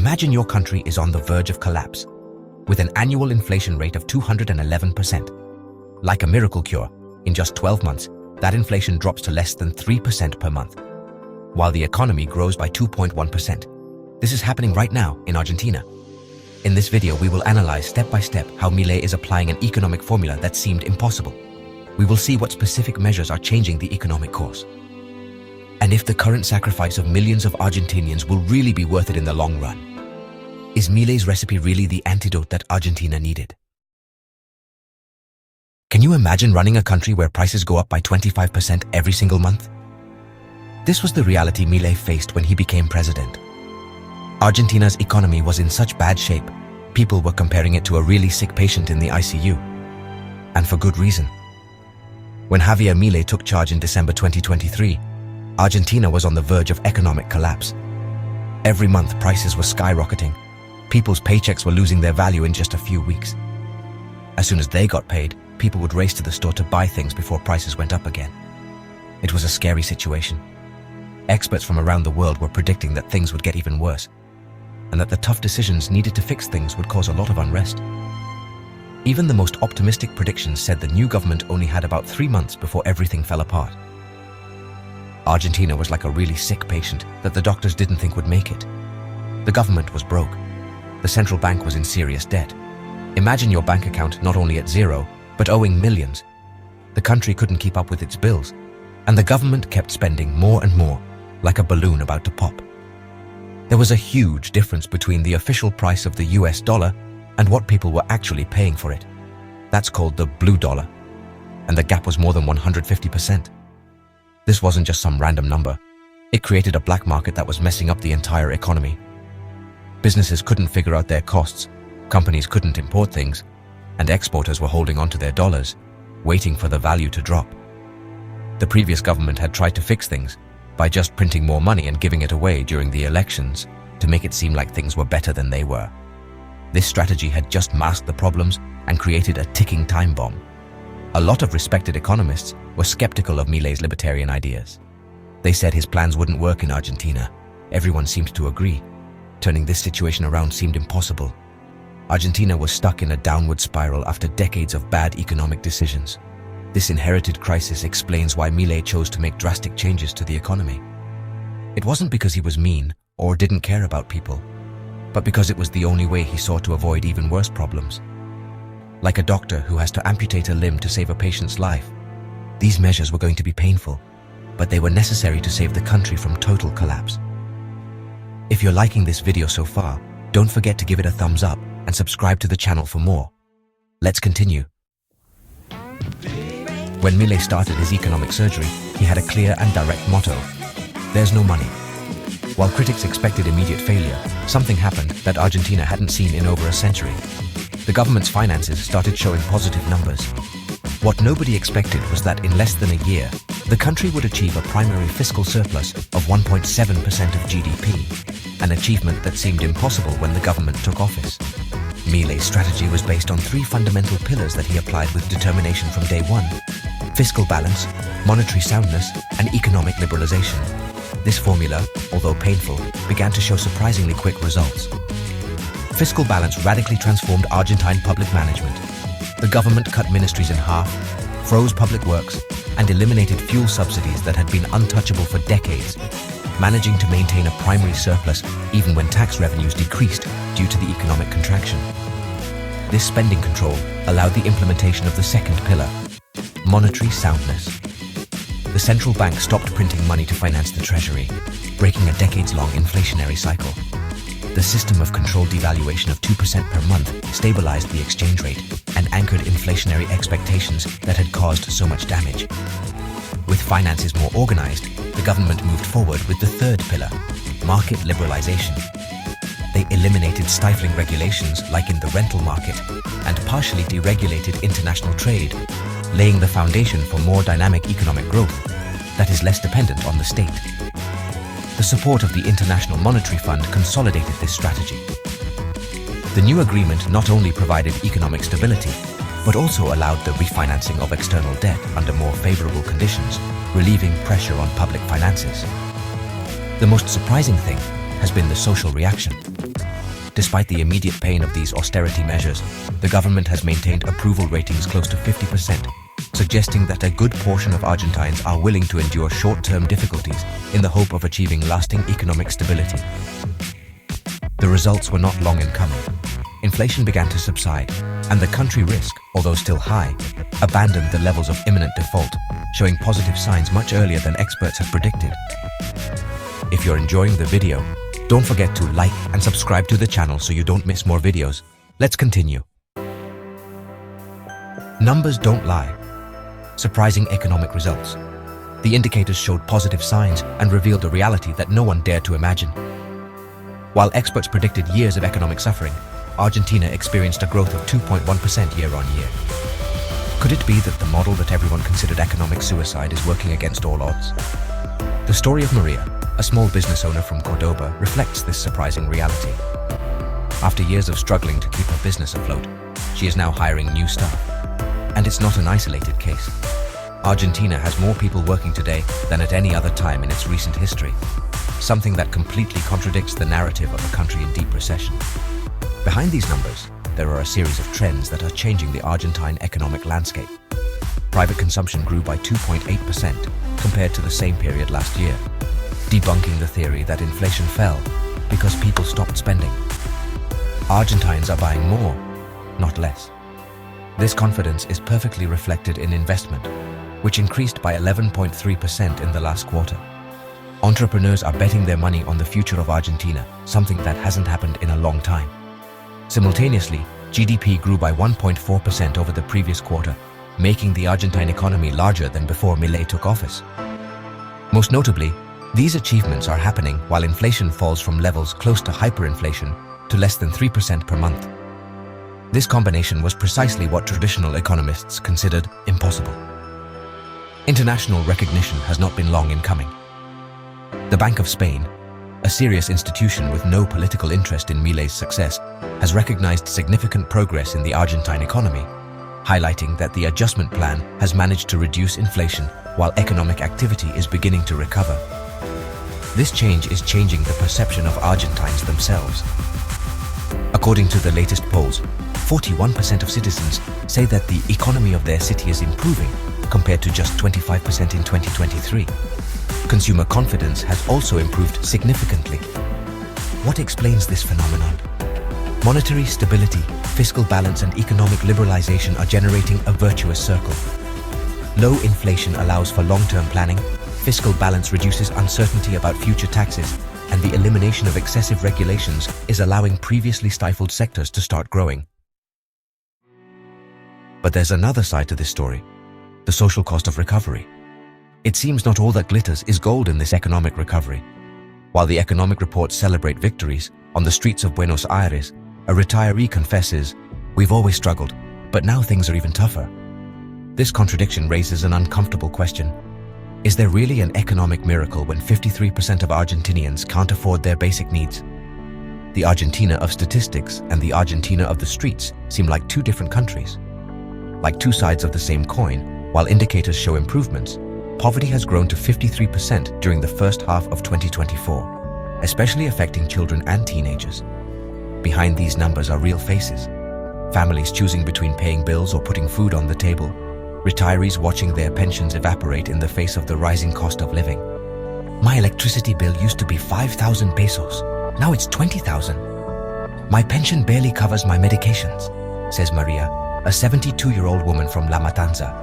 Imagine your country is on the verge of collapse, with an annual inflation rate of 211%. Like a miracle cure, in just 12 months, that inflation drops to less than 3% per month, while the economy grows by 2.1%. This is happening right now in Argentina. In this video, we will analyze step by step how Milei is applying an economic formula that seemed impossible. We will see what specific measures are changing the economic course, and if the current sacrifice of millions of Argentinians will really be worth it in the long run. Is Milei's recipe really the antidote that Argentina needed? Can you imagine running a country where prices go up by 25% every single month? This was the reality Milei faced when he became president. Argentina's economy was in such bad shape, people were comparing it to a really sick patient in the ICU. And for good reason. When Javier Milei took charge in December 2023, Argentina was on the verge of economic collapse. Every month, prices were skyrocketing. People's paychecks were losing their value in just a few weeks. As soon as they got paid, people would race to the store to buy things before prices went up again. It was a scary situation. Experts from around the world were predicting that things would get even worse, and that the tough decisions needed to fix things would cause a lot of unrest. Even the most optimistic predictions said the new government only had about 3 months before everything fell apart. Argentina was like a really sick patient that the doctors didn't think would make it. The government was broke. The central bank was in serious debt. Imagine your bank account not only at zero, but owing millions. The country couldn't keep up with its bills, and the government kept spending more and more, like a balloon about to pop. There was a huge difference between the official price of the US dollar and what people were actually paying for it. That's called the blue dollar, and the gap was more than 150%. This wasn't just some random number. It created a black market that was messing up the entire economy. Businesses couldn't figure out their costs, companies couldn't import things, and exporters were holding onto their dollars, waiting for the value to drop. The previous government had tried to fix things by just printing more money and giving it away during the elections to make it seem like things were better than they were. This strategy had just masked the problems and created a ticking time bomb. A lot of respected economists were skeptical of Milei's libertarian ideas. They said his plans wouldn't work in Argentina. Everyone seemed to agree. Turning this situation around seemed impossible. Argentina was stuck in a downward spiral after decades of bad economic decisions. This inherited crisis explains why Milei chose to make drastic changes to the economy. It wasn't because he was mean or didn't care about people, but because it was the only way he saw to avoid even worse problems. Like a doctor who has to amputate a limb to save a patient's life, these measures were going to be painful, but they were necessary to save the country from total collapse. If you're liking this video so far, don't forget to give it a thumbs up and subscribe to the channel for more. Let's continue. When Milei started his economic surgery, he had a clear and direct motto: there's no money. While critics expected immediate failure, something happened that Argentina hadn't seen in over a century. The government's finances started showing positive numbers. What nobody expected was that in less than a year, the country would achieve a primary fiscal surplus of 1.7% of GDP, an achievement that seemed impossible when the government took office. Milei's strategy was based on 3 fundamental pillars that he applied with determination from day one: fiscal balance, monetary soundness, and economic liberalization. This formula, although painful, began to show surprisingly quick results. Fiscal balance radically transformed Argentine public management. The government cut ministries in half, froze public works, and eliminated fuel subsidies that had been untouchable for decades, managing to maintain a primary surplus even when tax revenues decreased due to the economic contraction. This spending control allowed the implementation of the second pillar: monetary soundness. The central bank stopped printing money to finance the treasury, breaking a decades-long inflationary cycle. The system of controlled devaluation of 2% per month stabilized the exchange rate and anchored inflationary expectations that had caused so much damage. With finances more organized, the government moved forward with the third pillar: market liberalization. They eliminated stifling regulations like in the rental market and partially deregulated international trade, laying the foundation for more dynamic economic growth that is less dependent on the state. The support of the International Monetary Fund consolidated this strategy. The new agreement not only provided economic stability, but also allowed the refinancing of external debt under more favorable conditions, relieving pressure on public finances. The most surprising thing has been the social reaction. Despite the immediate pain of these austerity measures, the government has maintained approval ratings close to 50%, suggesting that a good portion of Argentines are willing to endure short-term difficulties in the hope of achieving lasting economic stability. The results were not long in coming. Inflation began to subside, and the country risk, although still high, abandoned the levels of imminent default, showing positive signs much earlier than experts had predicted. If you're enjoying the video, don't forget to like and subscribe to the channel so you don't miss more videos. Let's continue. Numbers don't lie. Surprising economic results. The indicators showed positive signs and revealed a reality that no one dared to imagine. While experts predicted years of economic suffering, Argentina experienced a growth of 2.1% year-on-year. Could it be that the model that everyone considered economic suicide is working against all odds? The story of Maria, a small business owner from Cordoba, reflects this surprising reality. After years of struggling to keep her business afloat, she is now hiring new staff. And it's not an isolated case. Argentina has more people working today than at any other time in its recent history, something that completely contradicts the narrative of a country in deep recession. Behind these numbers, there are a series of trends that are changing the Argentine economic landscape. Private consumption grew by 2.8% compared to the same period last year, debunking the theory that inflation fell because people stopped spending. Argentines are buying more, not less. This confidence is perfectly reflected in investment, which increased by 11.3% in the last quarter. Entrepreneurs are betting their money on the future of Argentina, something that hasn't happened in a long time. Simultaneously, GDP grew by 1.4% over the previous quarter, making the Argentine economy larger than before Milei took office. Most notably, these achievements are happening while inflation falls from levels close to hyperinflation to less than 3% per month. This combination was precisely what traditional economists considered impossible. International recognition has not been long in coming. The Bank of Spain, a serious institution with no political interest in Milei's success, has recognized significant progress in the Argentine economy, highlighting that the adjustment plan has managed to reduce inflation while economic activity is beginning to recover. This change is changing the perception of Argentines themselves. According to the latest polls, 41% of citizens say that the economy of their city is improving, compared to just 25% in 2023. Consumer confidence has also improved significantly. What explains this phenomenon? Monetary stability, fiscal balance, and economic liberalization are generating a virtuous circle. Low inflation allows for long-term planning, fiscal balance reduces uncertainty about future taxes, and the elimination of excessive regulations is allowing previously stifled sectors to start growing. But there's another side to this story: the social cost of recovery. It seems not all that glitters is gold in this economic recovery. While the economic reports celebrate victories, on the streets of Buenos Aires, a retiree confesses, "We've always struggled, but now things are even tougher." This contradiction raises an uncomfortable question. Is there really an economic miracle when 53% of Argentinians can't afford their basic needs? The Argentina of statistics and the Argentina of the streets seem like two different countries. Like two sides of the same coin, while indicators show improvements, poverty has grown to 53% during the first half of 2024, especially affecting children and teenagers. Behind these numbers are real faces: families choosing between paying bills or putting food on the table, retirees watching their pensions evaporate in the face of the rising cost of living. "My electricity bill used to be 5,000 pesos. Now it's 20,000. My pension barely covers my medications," says Maria, a 72-year-old woman from La Matanza.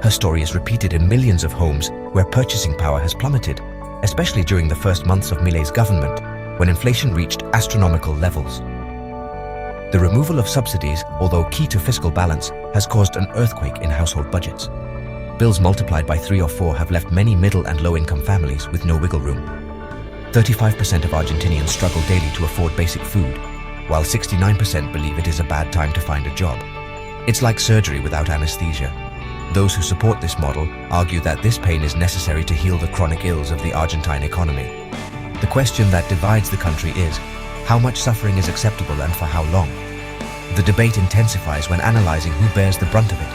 Her story is repeated in millions of homes where purchasing power has plummeted, especially during the first months of Milei's government, when inflation reached astronomical levels. The removal of subsidies, although key to fiscal balance, has caused an earthquake in household budgets. Bills multiplied by 3 or 4 have left many middle and low-income families with no wiggle room. 35% of Argentinians struggle daily to afford basic food, while 69% believe it is a bad time to find a job. It's like surgery without anesthesia. Those who support this model argue that this pain is necessary to heal the chronic ills of the Argentine economy. The question that divides the country is, how much suffering is acceptable and for how long? The debate intensifies when analyzing who bears the brunt of it.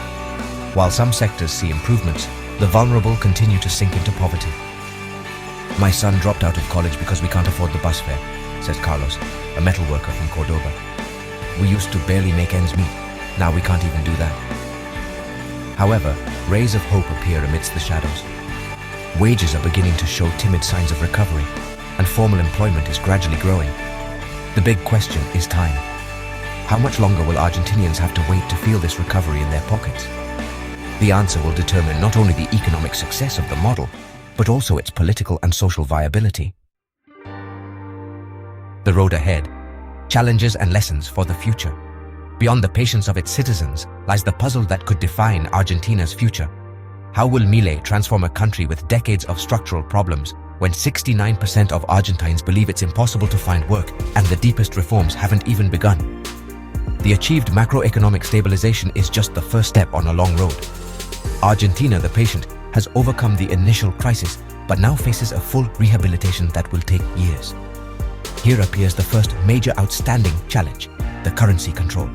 While some sectors see improvements, the vulnerable continue to sink into poverty. "My son dropped out of college because we can't afford the bus fare. says Carlos, a metalworker from Cordoba. We used to barely make ends meet. Now we can't even do that. However, rays of hope appear amidst the shadows. Wages are beginning to show timid signs of recovery, and formal employment is gradually growing. The big question is time. How much longer will Argentinians have to wait to feel this recovery in their pockets? The answer will determine not only the economic success of the model, but also its political and social viability. The road ahead, challenges and lessons for the future. Beyond the patience of its citizens lies the puzzle that could define Argentina's future. How will Mille transform a country with decades of structural problems when 69% of Argentines believe it's impossible to find work and the deepest reforms haven't even begun? The achieved macroeconomic stabilization is just the first step on a long road. Argentina, the patient, has overcome the initial crisis, but now faces a full rehabilitation that will take years. Here appears the first major outstanding challenge, the currency control.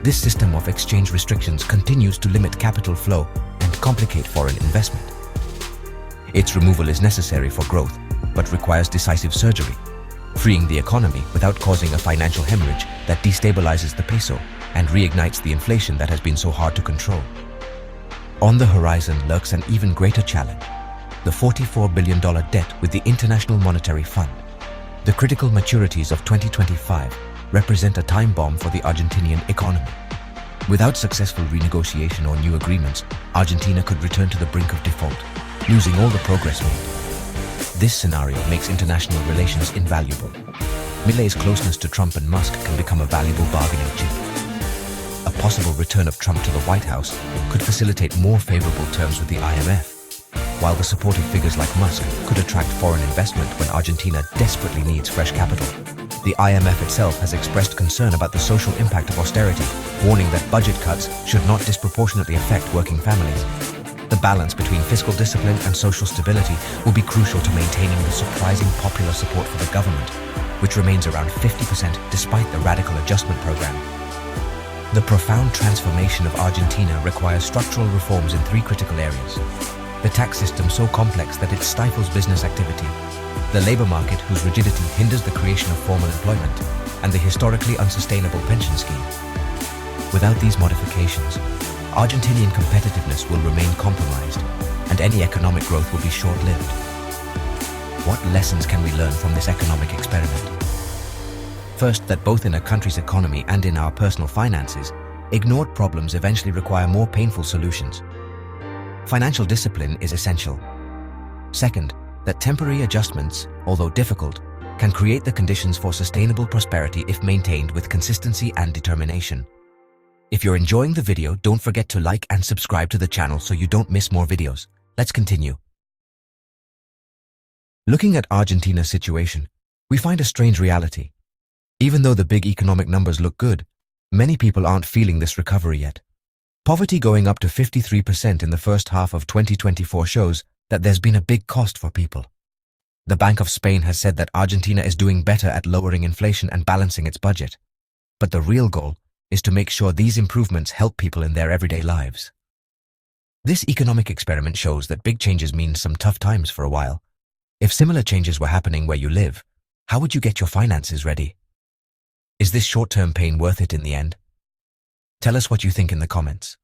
This system of exchange restrictions continues to limit capital flow and complicate foreign investment. Its removal is necessary for growth, but requires decisive surgery, freeing the economy without causing a financial hemorrhage that destabilizes the peso and reignites the inflation that has been so hard to control. On the horizon lurks an even greater challenge, the $44 billion debt with the International Monetary Fund. The critical maturities of 2025 represent a time bomb for the Argentinian economy. Without successful renegotiation or new agreements, Argentina could return to the brink of default, losing all the progress made. This scenario makes international relations invaluable. Millei's closeness to Trump and Musk can become a valuable bargaining chip. A possible return of Trump to the White House could facilitate more favorable terms with the IMF, while the supportive figures like Musk could attract foreign investment when Argentina desperately needs fresh capital. The IMF itself has expressed concern about the social impact of austerity, warning that budget cuts should not disproportionately affect working families. The balance between fiscal discipline and social stability will be crucial to maintaining the surprising popular support for the government, which remains around 50% despite the radical adjustment program. The profound transformation of Argentina requires structural reforms in three critical areas. The tax system so complex that it stifles business activity, the labor market whose rigidity hinders the creation of formal employment, and the historically unsustainable pension scheme. Without these modifications, Argentinian competitiveness will remain compromised, and any economic growth will be short-lived. What lessons can we learn from this economic experiment? First, that both in a country's economy and in our personal finances, ignored problems eventually require more painful solutions. Financial discipline is essential. Second, that temporary adjustments, although difficult, can create the conditions for sustainable prosperity if maintained with consistency and determination. If you're enjoying the video, don't forget to like and subscribe to the channel so you don't miss more videos. Let's continue. Looking at Argentina's situation, we find a strange reality. Even though the big economic numbers look good, many people aren't feeling this recovery yet. Poverty going up to 53% in the first half of 2024 shows that there's been a big cost for people. The Bank of Spain has said that Argentina is doing better at lowering inflation and balancing its budget. But the real goal is to make sure these improvements help people in their everyday lives. This economic experiment shows that big changes mean some tough times for a while. If similar changes were happening where you live, how would you get your finances ready? Is this short-term pain worth it in the end? Tell us what you think in the comments.